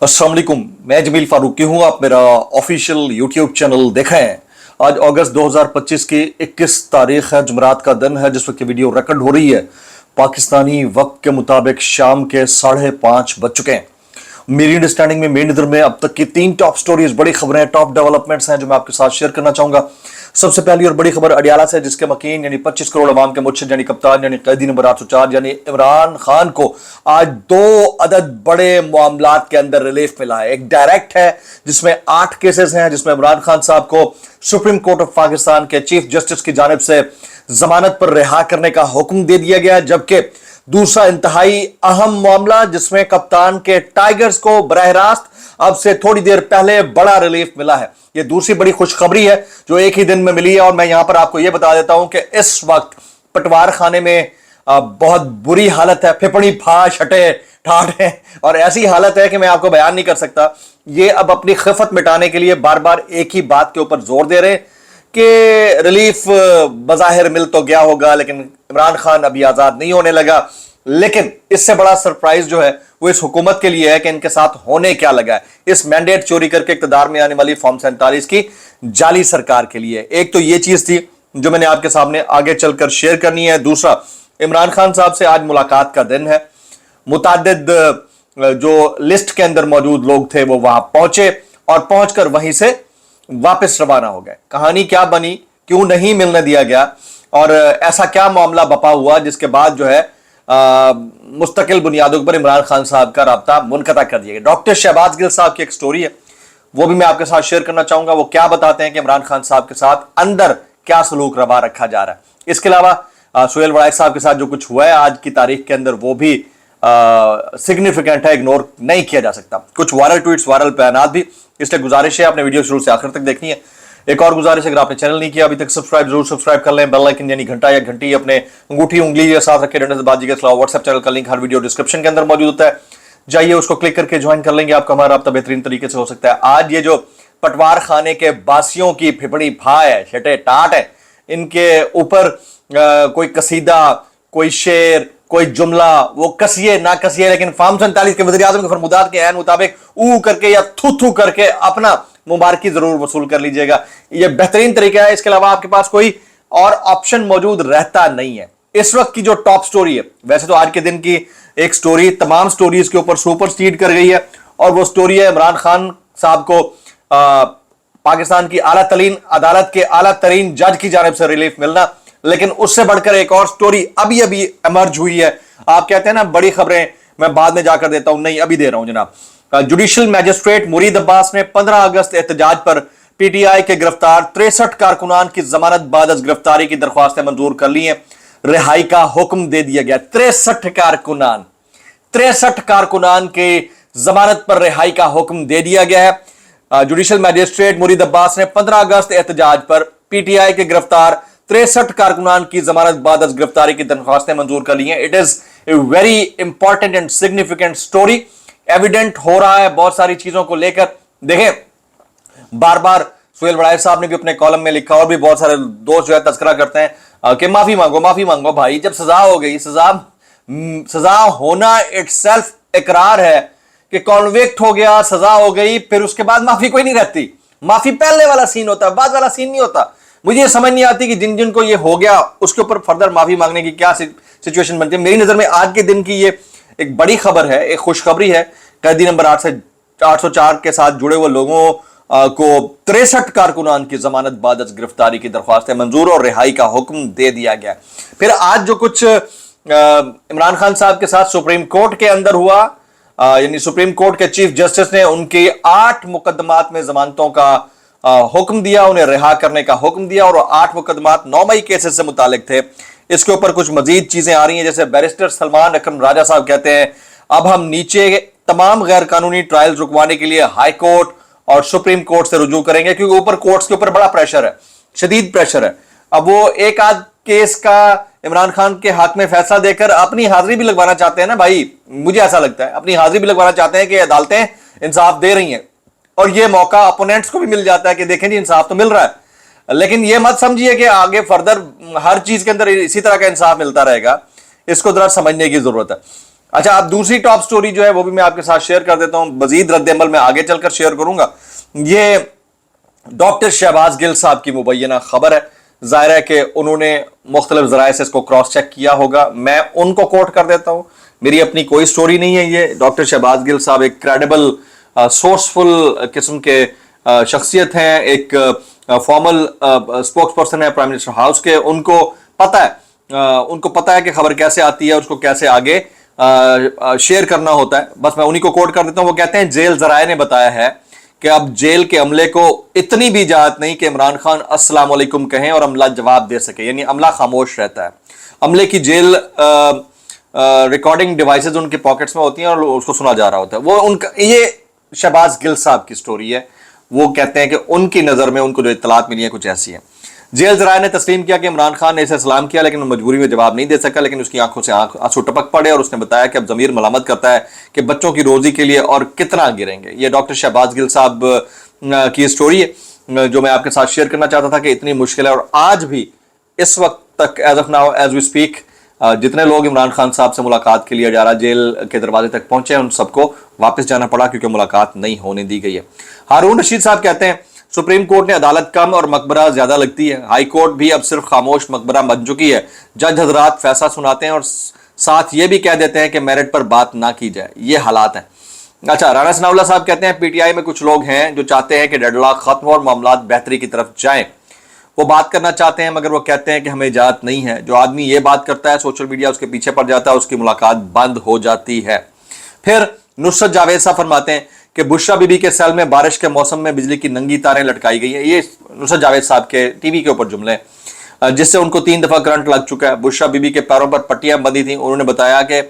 अस्सलाम वालेकुम, मैं जमील फारूकी हूँ। आप मेरा ऑफिशियल यूट्यूब चैनल देखें। आज अगस्त 2025 की 21 तारीख है, जुमरात का दिन है जिस वक्त ये वीडियो रिकॉर्ड हो रही है। पाकिस्तानी वक्त के मुताबिक शाम के 5:30 बज चुके हैं। मेरी अंडरस्टैंडिंग में, मेरी नज़र में अब तक की 3 टॉप स्टोरीज, बड़ी खबरें, टॉप डेवलपमेंट्स हैं जो मैं आपके साथ शेयर करना चाहूंगा। सबसे पहली और बड़ी खबर अडियाला से, जिसके मकीन यानी 25 करोड़ अवाम के मुर्शिद यानी कप्तान यानी कैदी नंबर 804 यानी इमरान खान को आज 2 अदद बड़े मामलात के अंदर रिलीफ मिला है। एक डायरेक्ट है जिसमें 8 केसेस हैं, जिसमें इमरान खान साहब को सुप्रीम कोर्ट ऑफ पाकिस्तान के चीफ जस्टिस की जानिब से जमानत पर रिहा करने का हुक्म दे दिया गया, जबकि दूसरा इंतहाई अहम मामला जिसमें कप्तान के टाइगर्स को बरह रास्त अब से थोड़ी देर पहले बड़ा रिलीफ मिला है। यह दूसरी बड़ी खुशखबरी है जो एक ही दिन में मिली है। और मैं यहां पर आपको यह बता देता हूं कि इस वक्त पटवार खाने में बहुत बुरी हालत है, फिपड़ी फाश हटे ठाठ है और ऐसी हालत है कि मैं आपको बयान नहीं कर सकता। ये अब अपनी खिफत मिटाने के लिए बार बार एक ही बात के ऊपर जोर दे रहे हैं कि रिलीफ बज़ाहिर मिल तो गया होगा लेकिन इमरान खान अभी आजाद नहीं होने लगा। लेकिन इससे बड़ा सरप्राइज जो है वो इस हुकूमत के लिए है कि इनके साथ होने क्या लगा है इस मैंडेट चोरी करके इक़्तिदार में आने वाली फॉर्म 47 की जाली सरकार के लिए। एक तो ये चीज थी जो मैंने आपके सामने आगे चलकर शेयर करनी है। दूसरा, इमरान खान साहब से आज मुलाकात का दिन है। मुतादिद जो लिस्ट के अंदर मौजूद लोग थे वो वहां पहुंचे और पहुंचकर वहीं से वापस रवाना हो गए। कहानी क्या बनी, क्यों नहीं मिलने दिया गया और ऐसा क्या मामला बपा हुआ जिसके बाद जो है मुस्तकिल बुनियादों पर इमरान खान साहब का राब्ता मुनक़ता कर दिया गया। डॉक्टर शहबाज गिल साहब की एक स्टोरी है, वो भी मैं आपके साथ शेयर करना चाहूंगा। वो क्या बताते हैं कि इमरान खान साहब के साथ अंदर क्या सलूक रवा रखा जा रहा है। इसके अलावा सुहेल वड़ाइक साहब के साथ जो कुछ हुआ है आज की तारीख के अंदर वो भी सिग्निफिकेंट है, इग्नोर नहीं किया जा सकता। कुछ वायरल ट्वीट्स, वायरल बयानात भी, इसलिए गुजारिश है आपने वीडियो शुरू से आखिर तक देखनी है। एक और गुजारिश है, अगर आपने चैनल नहीं किया अभी तक सब्सक्राइब जरूर सब्सक्राइब कर लें। बेल आइकन यानी घंटा या घंटी अपने अंगूठी उंगली के साथ रखे डंडे से बाजी के खिलाफ। व्हाट्सएप चैनल का लिंक हर वीडियो डिस्क्रिप्शन के अंदर मौजूद होता है, जाइए उसको क्लिक करके ज्वाइन कर लेंगे। आपका हमारा राब्ता बेहतरीन तरीके से हो सकता है। आज ये जो पटवार खाने के बासियों की फिपड़ी फा है, छठे टाट है, इनके ऊपर कोई कसीदा, कोई शेर, कोई जुमला, वो कसिए ना कसिए, लेकिन फॉर्म 47 के वज़ीर आज़म के फरमुदात के ऐन मुताबिक ऊ करके या थू थू करके अपना मुबारकी जरूर वसूल कर लीजिएगा। यह बेहतरीन तरीका है। इसके अलावा आपके पास कोई और ऑप्शन मौजूद रहता नहीं है। इस वक्त की जो टॉप स्टोरी है, वैसे तो आज के दिन की एक स्टोरी तमाम स्टोरीज के ऊपर सुपरसीड कर गई है और वो स्टोरी है इमरान खान साहब को पाकिस्तान की आला तरीन अदालत के आला तरीन जज की जानिब से रिलीफ मिलना। लेकिन उससे बढ़कर एक और स्टोरी अभी अभी इमर्ज हुई है। आप कहते हैं ना बड़ी खबरें मैं बाद में जाकर देता हूं, नहीं अभी दे रहा हूं जनाब। जुडिशल मैजिस्ट्रेट मुरीद अब्बास ने 15 अगस्त एहतजाज पर पीटीआई के गिरफ्तार 63 कारकुनान की जमानत बाद अज गिरफ्तारी की दरख्वास्तें मंजूर कर ली हैं। रिहाई का हुक्म दे दिया गया। 63 कारकुनान की जमानत पर रिहाई का हुक्म दे दिया गया है। जुडिशल मैजिस्ट्रेट मुरीद अब्बास ने 15 अगस्त एहतजाज पर पीटीआई के गिरफ्तार 63 कारकुनान की जमानत बाद अज गिरफ्तारी की दरख्वास्तें मंजूर कर ली हैं। It is a very important and significant story. Evident हो रहा है बहुत सारी चीजों को लेकर। देखें, बार बार सुहेल वड़ाइक साहब ने भी अपने कॉलम में लिखा और भी बहुत सारे दोस्त जो है तस्करा करते हैं कि माफी मांगो भाई। जब सजा हो गई, सजा होना इटसेल्फ इकरार है कि कॉन्विक्ट हो गया, सजा हो गई, फिर उसके बाद माफी कोई नहीं रहती। माफी पहले वाला सीन होता है, बाद वाला सीन नहीं होता। मुझे ये समझ नहीं आती कि जिन जिन को ये हो गया उसके ऊपर फर्दर माफी मांगने की क्या सिचुएशन बनती है। मेरी नजर में आज के दिन की ये एक बड़ी खबर है, एक खुशखबरी है। कैदी नंबर 804 के साथ जुड़े हुए लोगों को 63 कारकुनान की जमानत बाद अज गिरफ्तारी की दरख्वास्तें मंजूर और रिहाई का हुक्म दे दिया गया। फिर आज जो कुछ इमरान खान साहब के साथ सुप्रीम कोर्ट के अंदर हुआ, यानी सुप्रीम कोर्ट के चीफ जस्टिस ने उनके 8 मुकदमात में जमानतों का हुक्म दिया, उन्हें रिहा करने का हुक्म दिया और 8 मुकदमात 9 मई केसेस से मुतालिक थे। इसके ऊपर कुछ मजीद चीजें आ रही हैं, जैसे बैरिस्टर सलमान अकरम राजा साहब कहते हैं अब हम नीचे तमाम गैर कानूनी ट्रायल्स रुकवाने के लिए हाई कोर्ट और सुप्रीम कोर्ट से रुजू करेंगे, क्योंकि ऊपर कोर्ट्स के ऊपर बड़ा प्रेशर है, शदीद प्रेशर है। अब वो एक आध केस का इमरान खान के हक में फैसला देकर अपनी हाजिरी भी लगवाना चाहते हैं ना भाई, मुझे ऐसा लगता है अपनी हाजिरी भी लगवाना चाहते हैं कि अदालतें इंसाफ दे रही हैं और ये मौका अपोनेंट्स को भी मिल जाता है कि देखें जी इंसाफ तो मिल रहा है। लेकिन ये मत समझिए कि आगे फर्दर हर चीज के अंदर इसी तरह का इंसाफ मिलता रहेगा, इसको जरा समझने की जरूरत है। अच्छा, अब दूसरी टॉप स्टोरी जो है वो भी मैं आपके साथ शेयर कर देता हूं, मजीद रद्द-ए-अमल में आगे चलकर शेयर करूंगा। ये डॉक्टर शहबाज गिल साहब की मुबैना खबर है। जाहिर है कि उन्होंने मुख्तलिफ जराए से इसको क्रॉस चेक किया होगा। मैं उनको कोट कर देता हूं, मेरी अपनी कोई स्टोरी नहीं है। ये डॉक्टर शहबाज गिल साहब एक क्रेडिबल सोर्सफुल किस्म के शख्सियत हैं, एक फॉर्मल स्पोक्स पर्सन है प्राइम मिनिस्टर हाउस के। उनको पता है कि खबर कैसे आती है, उसको कैसे आगे शेयर करना होता है। बस मैं उन्हीं को कोट कर देता हूं। वो कहते हैं जेल जराए ने बताया है कि अब जेल के अमले को इतनी भी इजाजत नहीं कि इमरान खान अस्सलाम वालेकुम कहें और अमला जवाब दे सके, यानी अमला खामोश रहता है। अमले की जेल रिकॉर्डिंग डिवाइसेज उनके पॉकेट्स में होती हैं और उसको सुना जा रहा होता है। वो उनका, ये शहबाज गिल साहब की स्टोरी है। वो कहते हैं कि उनकी नज़र में उनको जो इत्तलात मिली है कुछ ऐसी है। जेल जराए ने तस्लीम किया कि इमरान खान ने इसे सलाम किया लेकिन मजबूरी में जवाब नहीं दे सका, लेकिन उसकी आंखों से आंसू टपक पड़े और उसने बताया कि अब ज़मीर मलामत करता है कि बच्चों की रोजी के लिए और कितना गिरेंगे। ये डॉक्टर शहबाज गिल साहब की स्टोरी है जो मैं आपके साथ शेयर करना चाहता था कि इतनी मुश्किल है। और आज भी इस वक्त तक as of now as we speak जितने लोग इमरान खान साहब से मुलाकात के लिए जा रहा जेल के दरवाजे तक पहुंचे हैं, उन सबको वापस जाना पड़ा क्योंकि मुलाकात नहीं होने दी गई है। हारून रशीद साहब कहते हैं सुप्रीम कोर्ट ने अदालत कम और मकबरा ज्यादा लगती है। हाई कोर्ट भी अब सिर्फ खामोश मकबरा बन चुकी है। जज हजरात फैसला सुनाते हैं और साथ ये भी कह देते हैं कि मेरिट पर बात ना की जाए। ये हालात हैं। अच्छा, राणा सनाउल्लाह साहब कहते हैं पीटीआई में कुछ लोग हैं जो चाहते हैं कि डेडलॉक खत्म हो और मामला बेहतरी की तरफ जाएं। वो बात करना चाहते हैं मगर वो कहते हैं कि हमें इजाजत नहीं है। जो आदमी ये बात करता है सोशल मीडिया उसके पीछे पड़ जाता है, उसकी मुलाकात बंद हो जाती है। फिर नुसरत जावेद साहब फरमाते हैं कि बुशरा बीबी के सेल में बारिश के मौसम में बिजली की नंगी तारें लटकाई गई है। ये नुसरत जावेद साहब के टीवी के ऊपर जुमले, जिससे उनको 3 दफा करंट लग चुका है। बुशरा बीबी के पैरों पर पट्टियां बंधी थी। उन्होंने बताया कि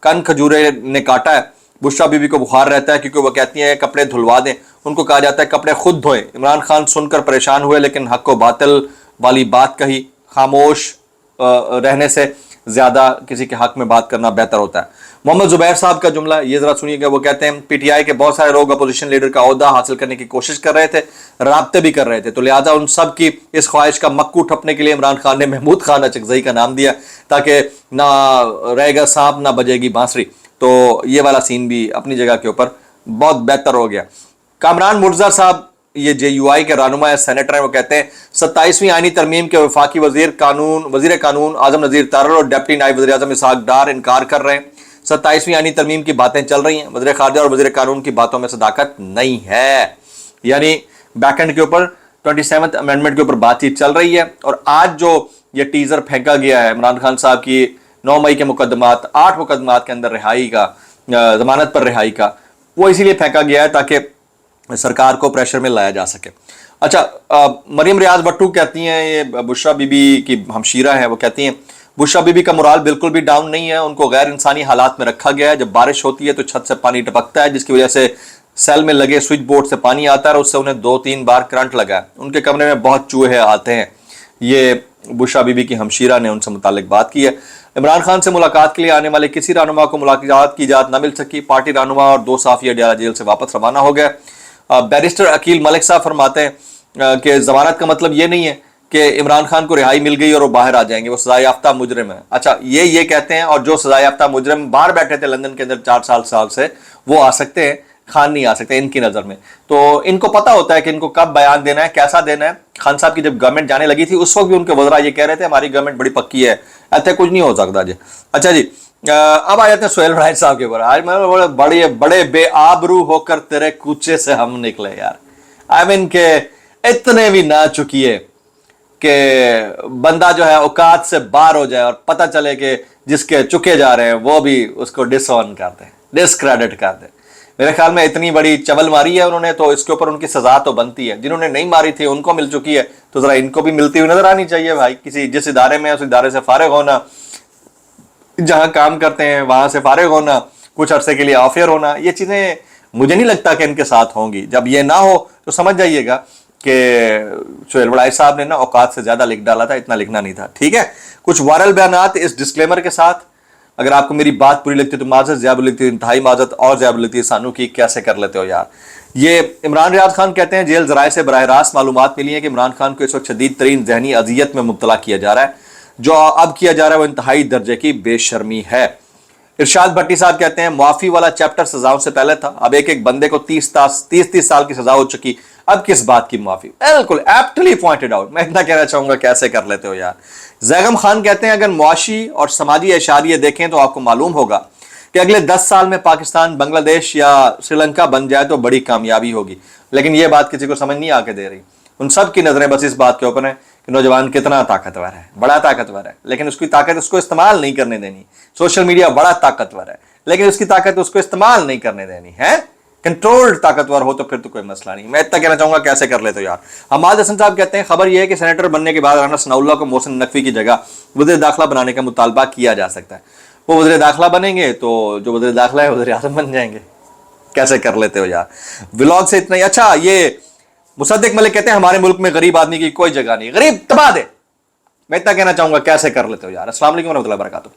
कन खजूरे ने काटा है। बुशरा बीबी को बुखार रहता है क्योंकि वह कहती है कपड़े धुलवा दें। उनको कहा जाता है कपड़े खुद धोएं। इमरान खान सुनकर परेशान हुए लेकिन हक व बातिल वाली बात कही। खामोश रहने से ज्यादा किसी के हक में बात करना बेहतर होता है। मोहम्मद जुबैर साहब का जुमला ये जरा सुनिएगा। वो कहते हैं पीटीआई के बहुत सारे लोग अपोजिशन लीडर का ओहदा हासिल करने की कोशिश कर रहे थे, राब्ते भी कर रहे थे, तो लिहाजा उन सब की इस ख्वाहिश का मक्कू ठपने के लिए इमरान खान ने महमूद खान अचकजई का नाम दिया ताकि ना रहेगा सांप ना बजेगी बांसुरी। तो ये वाला सीन भी अपनी जगह के ऊपर बहुत बेहतर हो गया। कामरान मुर्जा साहब ये जेयूआई के रहनुमा है, सेनेटर हैं। वो कहते हैं 27वीं आईनी तरमीम के वफाकी वजीर कानून आजम नजीर तारल और डिप्टी नायब वज़ीर आज़म इसहाक डार इनकार कर रहे हैं। 27वीं आईनी तरमीम की बातें चल रही हैं। वज़ीर खारजा और वज़ीर कानून की बातों में सदाकत नहीं है, यानी बैकएंड के ऊपर 27th अमेंडमेंट के ऊपर बातचीत चल रही है। और आज जो ये टीजर फेंका गया है इमरान खान साहब की 9 मई के मुकदमात 8 मुकदमात के अंदर रिहाई का, जमानत पर रिहाई का, वो इसीलिए फेंका गया है ताकि सरकार को प्रेशर में लाया जा सके। अच्छा, मरियम रियाज भट्टू कहती हैं, ये बुशरा बीबी की हमशीरा है, वो कहती हैं बुशरा बीबी का मोराल बिल्कुल भी डाउन नहीं है। उनको गैर इंसानी हालात में रखा गया है। जब बारिश होती है तो छत से पानी टपकता है जिसकी वजह से सेल में लगे स्विच बोर्ड से पानी आता है और उससे उन्हें 2-3 बार करंट लगा है। उनके कमरे में बहुत चूहे आते हैं। ये बुशरा बीबी की हमशीरा ने उनसे मुतालिक बात की है। इमरान खान से मुलाकात के लिए आने वाले किसी रहनुमा को मुलाकात की इजाजत न मिल सकी। पार्टी रहनुमा और 2 साफी अडयाला जेल से वापस रवाना हो गए। बैरिस्टर अकील मलिक साहब फरमाते हैं कि जमानत का मतलब ये नहीं है कि इमरान खान को रिहाई मिल गई और वो बाहर आ जाएंगे, वो सजा याफ्ता मुजरिम है। अच्छा, ये कहते हैं, और जो सजा याफ्ता मुजरिम बाहर बैठे थे लंदन के अंदर 4 साल से, वो आ सकते हैं, खान नहीं आ सकते इनकी नज़र में। तो इनको पता होता है कि इनको कब बयान देना है, कैसा देना है। खान साहब की जब गवर्नमेंट जाने लगी थी उस वक्त भी उनके वज़रा ये कह रहे थे हमारी गवर्नमेंट बड़ी पक्की है, ऐसे कुछ नहीं हो सकता जी। अच्छा जी, अब आ जाते हैं सुहेल वड़ाइच साहब के ऊपर। आज मैं बड़े बेआबरू होकर तेरे कूचे से हम निकले यार। आई मीन के इतने भी ना चुकिए कि बंदा जो है औकात से बाहर हो जाए और पता चले कि जिसके चुके जा रहे हैं वो भी उसको डिसऑन कर दे, डिसक्रेडिट कर दे। मेरे ख्याल में इतनी बड़ी चबल मारी है उन्होंने, तो इसके ऊपर उनकी सजा तो बनती है। जिन्होंने नहीं मारी थी उनको मिल चुकी है, तो जरा इनको भी मिलती हुई नजर आनी चाहिए भाई। किसी जिस इदारे में उस इदारे से फारिग होना, जहां काम करते हैं वहां से फारिग होना, कुछ अरसे के लिए ऑफियर होना, ये चीजें मुझे नहीं लगता कि इनके साथ होंगी। जब ये ना हो तो समझ जाइएगा कि सुहेल वड़ाइच साहब ने ना औकात से ज्यादा लिख डाला था, इतना लिखना नहीं था। ठीक है, कुछ वायरल बयानात इस डिस्क्लेमर के साथ। अगर आपको मेरी बात पूरी लगती है तो माजत, ज़्यादा लगती है इंतहाई माजत, और ज़्यादा लगती है सानू की कैसे कर लेते हो यार। ये इमरान रियाज खान कहते हैं जेल जराए से बराह रास्त मालूमात मिली है कि इमरान खान को इस वक्त शदीद तरीन जहनी अजियत में मुब्तला किया जा रहा है। जो अब किया जा रहा है वो इंतहाई दर्जे की बेशर्मी है। ارشاد بھٹی صاحب کہتے ہیں معافی والا چیپٹر سزاؤں سے پہلے تھا، اب ایک ایک بندے کو 30 سال کی سزا ہو چکی، اب کس بات کی معافی؟ بالکل ایپٹلی پوائنٹڈ آؤٹ. میں اتنا کہنا چاہوں گا کیسے کر لیتے ہو یار. زیغم خان کہتے ہیں اگر معاشی اور سماجی اشاریے دیکھیں تو آپ کو معلوم ہوگا کہ اگلے 10 سال میں پاکستان بنگلہ دیش یا سری لنکا بن جائے تو بڑی کامیابی ہوگی. لیکن یہ بات کسی کو سمجھ نہیں آ کے دے رہی. ان سب کی نظریں بس اس بات کے اوپر ہیں کہ نوجوان کتنا طاقتور ہے، بڑا طاقتور ہے، لیکن اس کی طاقت اس کو استعمال نہیں کرنے دینی. سوشل میڈیا بڑا طاقتور ہے لیکن اس کی طاقت اس کو استعمال نہیں کرنے دینی ہے. کنٹرول طاقتور ہو تو پھر تو کوئی مسئلہ نہیں. میں اتنا کہنا چاہوں گا کیسے کر لیتے ہو یار. حماد حسن صاحب کہتے ہیں خبر یہ ہے کہ سینیٹر بننے کے بعد رانا ثناء اللہ کو محسن نقوی کی جگہ وزیر داخلہ بنانے کا مطالبہ کیا جا سکتا ہے. وہ وزیر داخلہ بنیں گے تو جو وزیر داخلہ ہے وزیر اعظم بن جائیں گے. کیسے کر لیتے ہو یار. ولاگ سے اتنا ہی. اچھا یہ مصدق ملک کہتے ہیں ہمارے ملک میں غریب آدمی کی کوئی جگہ نہیں، غریب تباہ دے. میں اتنا کہنا چاہوں گا کیسے کر لیتے ہو یار. السلام علیکم ورحمۃ اللہ وبرکاتہ.